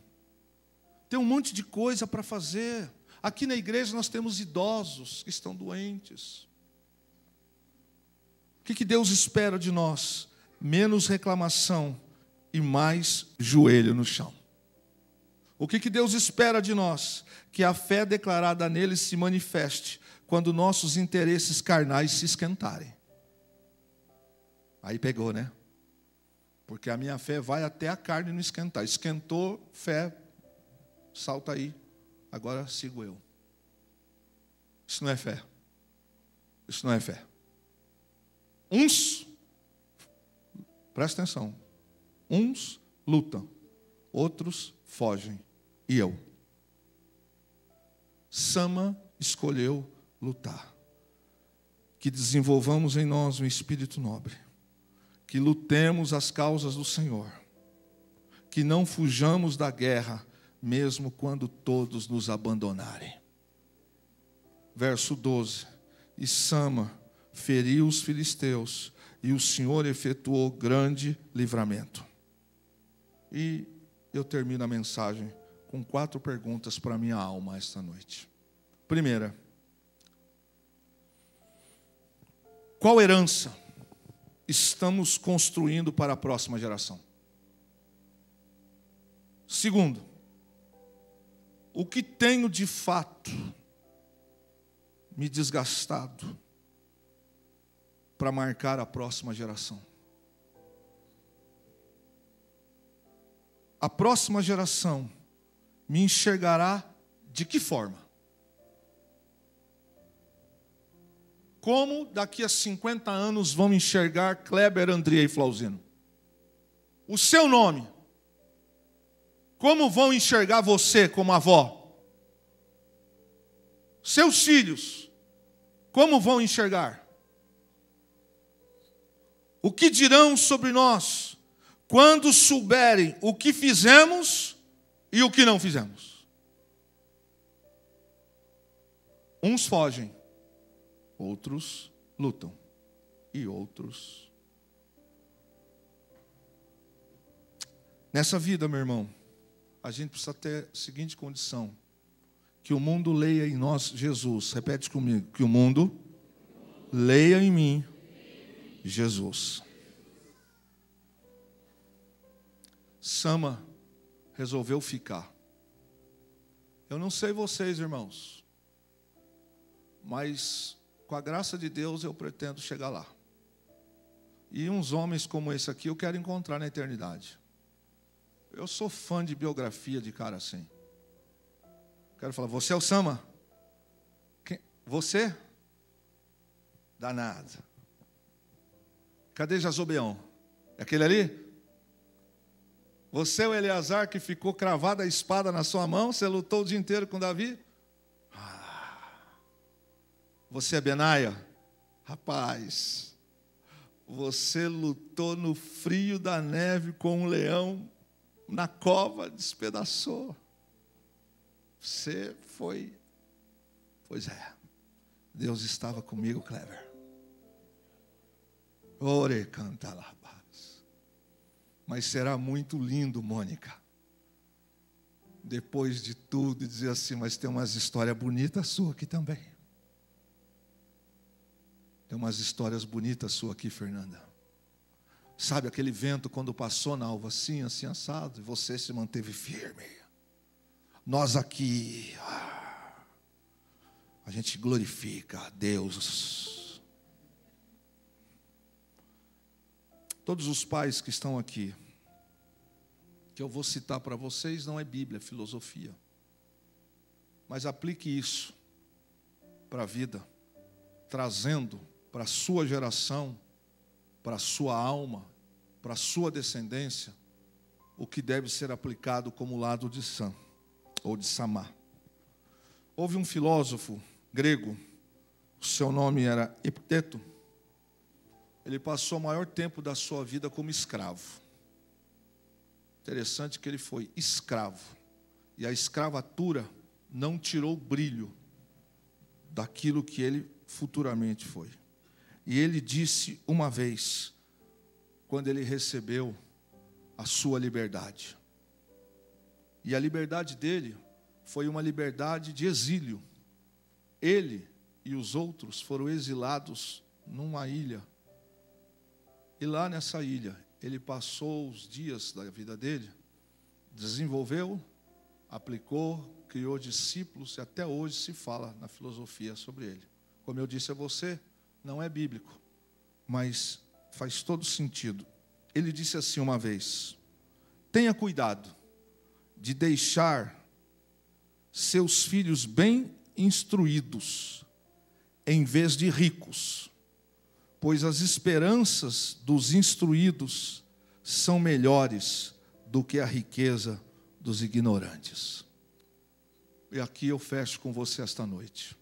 um monte de coisa para fazer. Aqui na igreja nós temos idosos que estão doentes. O que Deus espera de nós? Menos reclamação e mais joelho no chão. O que Deus espera de nós? Que a fé declarada nele se manifeste quando nossos interesses carnais se esquentarem. Aí pegou, né? Porque a minha fé vai até a carne não esquentar. Esquentou, fé, salta aí. Agora sigo eu. Isso não é fé. Isso não é fé. Uns, presta atenção, uns lutam, outros fogem. E eu? Sama escolheu lutar. Que desenvolvamos em nós um espírito nobre. Que lutemos as causas do Senhor. Que não fujamos da guerra, mesmo quando todos nos abandonarem. Verso 12. E Sama feriu os filisteus, e o Senhor efetuou grande livramento. E eu termino a mensagem com 4 perguntas para a minha alma esta noite. Primeira, qual herança estamos construindo para a próxima geração? Segundo, o que tenho de fato me desgastado para marcar a próxima geração? A próxima geração me enxergará de que forma? Como daqui a 50 anos vão enxergar Kleber, André e Flauzino? O seu nome. Como vão enxergar você como avó? Seus filhos. Como vão enxergar? O que dirão sobre nós quando souberem o que fizemos e o que não fizemos? Uns fogem, outros lutam, e outros. Nessa vida, meu irmão, a gente precisa ter a seguinte condição: que o mundo leia em nós Jesus. Repete comigo: que o mundo leia em mim Jesus. Sama resolveu ficar. Eu não sei vocês, irmãos, mas com a graça de Deus eu pretendo chegar lá. E uns homens como esse aqui eu quero encontrar na eternidade. Eu sou fã de biografia de cara assim. Quero falar: você é o Sama? Quem? Você? Danado. Cadê Jazobeão? É aquele ali? Você é o Eleazar que ficou cravada a espada na sua mão? Você lutou o dia inteiro com Davi? Você é Benaia? Rapaz, você lutou no frio da neve com um leão na cova, despedaçou. Você foi. Pois é, Deus estava comigo, Kleber. Ore, canta lá. Mas será muito lindo, Mônica, depois de tudo, dizer assim: mas tem umas histórias bonitas suas aqui também. Tem umas histórias bonitas suas aqui, Fernanda. Sabe aquele vento quando passou na alva assim, assim assado, e você se manteve firme. Nós aqui, a gente glorifica a Deus. Todos os pais que estão aqui, que eu vou citar para vocês, não é Bíblia, é filosofia. Mas aplique isso para a vida, trazendo para a sua geração, para a sua alma, para a sua descendência, o que deve ser aplicado como lado de Sam, ou de Samá. Houve um filósofo grego, o seu nome era Epiteto. ele passou o maior tempo da sua vida como escravo. Interessante que ele foi escravo. E a escravatura não tirou o brilho daquilo que ele futuramente foi. E ele disse uma vez, quando ele recebeu a sua liberdade. E a liberdade dele foi uma liberdade de exílio. Ele e os outros foram exilados numa ilha. E lá nessa ilha, ele passou os dias da vida dele, desenvolveu, aplicou, criou discípulos, e até hoje se fala na filosofia sobre ele. Como eu disse a você, não é bíblico, mas faz todo sentido. Ele disse assim uma vez: tenha cuidado de deixar seus filhos bem instruídos, em vez de ricos, pois as esperanças dos instruídos são melhores do que a riqueza dos ignorantes. E aqui eu fecho com você esta noite.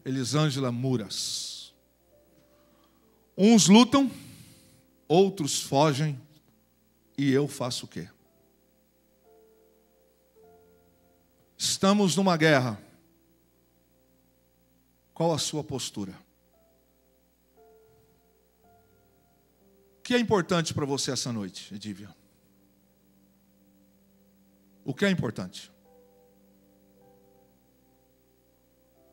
Elisângela Muras. Uns lutam, outros fogem, e eu faço o quê? Estamos numa guerra. Qual a sua postura? O que é importante para você essa noite, Edívia? O que é importante?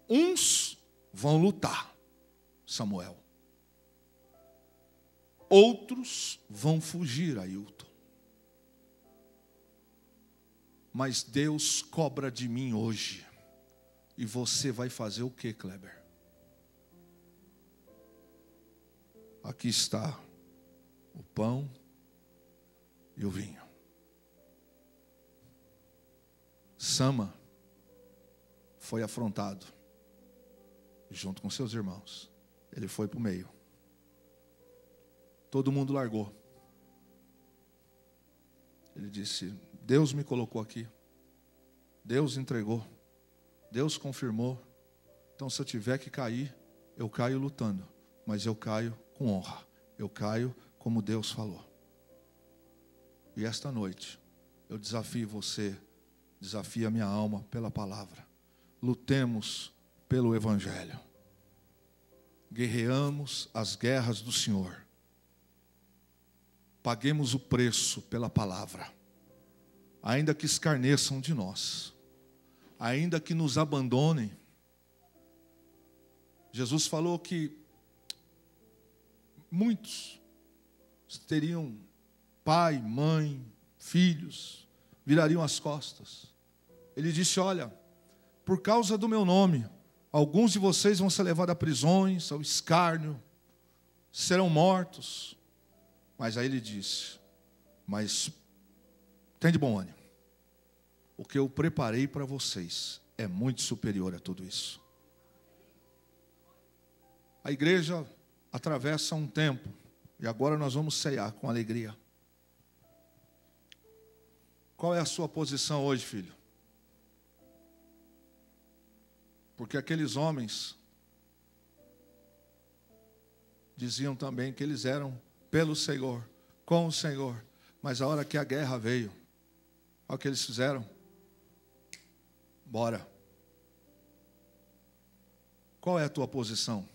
Uns vão lutar, Samuel. Outros vão fugir, Ailton. Mas Deus cobra de mim hoje. E você vai fazer o que, Kleber? Aqui está o pão e o vinho. Sama foi afrontado junto com seus irmãos. Ele foi para o meio. Todo mundo largou. Ele disse: Deus me colocou aqui. Deus entregou. Deus confirmou. Então, se eu tiver que cair, eu caio lutando. Mas eu caio com honra. Eu caio como Deus falou. E esta noite, eu desafio você, desafio a minha alma pela palavra. Lutemos pelo Evangelho. Guerreamos as guerras do Senhor. Paguemos o preço pela palavra. Ainda que escarneçam de nós. Ainda que nos abandonem. Jesus falou que muitos teriam pai, mãe, filhos, virariam as costas. Ele disse: olha, por causa do meu nome, alguns de vocês vão ser levados a prisões, ao escárnio, serão mortos. Mas aí ele disse: mas tem de bom ânimo. O que eu preparei para vocês é muito superior a tudo isso. A igreja atravessa um tempo, e agora nós vamos ceiar com alegria. Qual é a sua posição hoje, filho? Porque aqueles homens diziam também que eles eram pelo Senhor, com o Senhor. Mas a hora que a guerra veio, olha o que eles fizeram. Bora. Qual é a tua posição?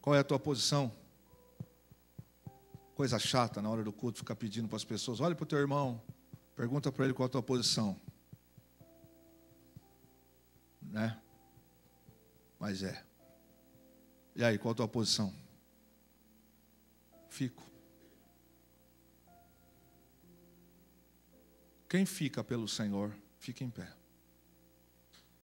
Qual é a tua posição? Coisa chata na hora do culto, ficar pedindo para as pessoas: olha para o teu irmão, pergunta para ele qual é a tua posição. Né? Mas é. E aí, qual a tua posição? Fico. Quem fica pelo Senhor, fica em pé.